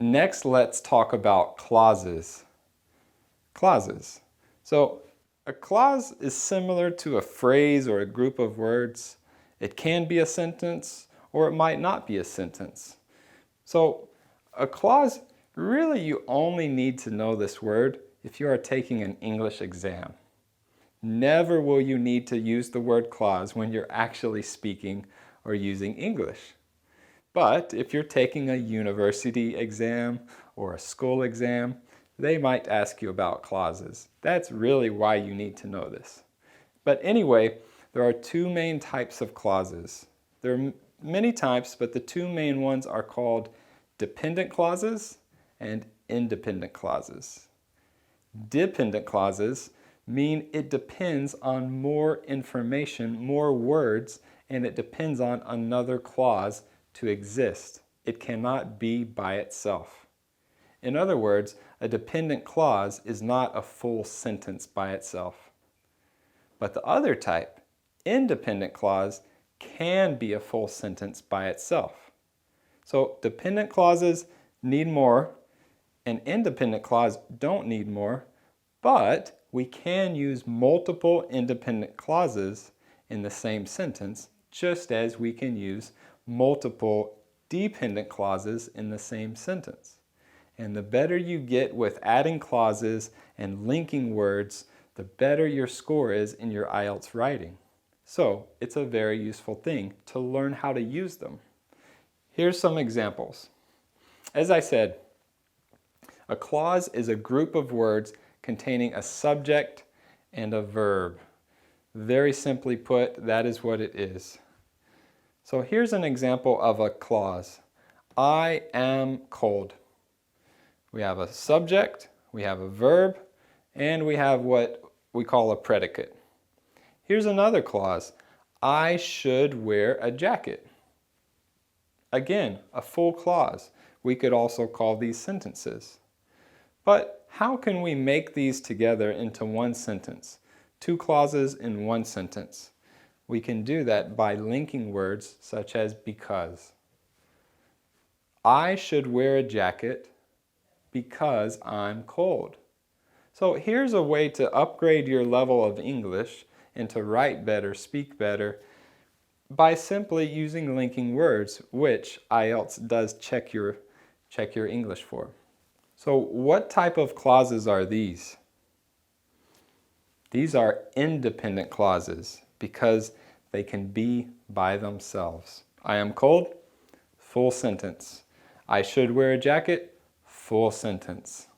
Next, let's talk about clauses. Clauses. So a clause is similar to a phrase or a group of words. It can be a sentence or it might not be a sentence. So a clause, really you only need to know this word if you are taking an English exam. Never will you need to use the word clause when you're actually speaking or using English. But if you're taking a university exam or a school exam, they might ask you about clauses. That's really why you need to know this. But anyway, there are two main types of clauses. There are many types, but the two main ones are called dependent clauses and independent clauses. Dependent clauses mean it depends on more information, more words, and it depends on another clause to exist. It cannot be by itself. In other words, a dependent clause is not a full sentence by itself. But the other type, independent clause, can be a full sentence by itself. So dependent clauses need more, and independent clause don't need more, but we can use multiple independent clauses in the same sentence, just as we can use multiple dependent clauses in the same sentence. And the better you get with adding clauses and linking words, the better your score is in your IELTS writing. So it's a very useful thing to learn how to use them. Here's some examples. As I said, a clause is a group of words containing a subject and a verb. Very simply put, that is what it is. So here's an example of a clause. I am cold. We have a subject, we have a verb, and we have what we call a predicate. Here's another clause. I should wear a jacket. Again, a full clause. We could also call these sentences. But how can we make these together into one sentence? Two clauses in one sentence. We can do that by linking words such as because. I should wear a jacket because I'm cold. So here's a way to upgrade your level of English and to write better, speak better, by simply using linking words, which IELTS does check your English for. So what type of clauses are these? These are independent clauses because they can be by themselves. I am cold, full sentence. I should wear a jacket, full sentence.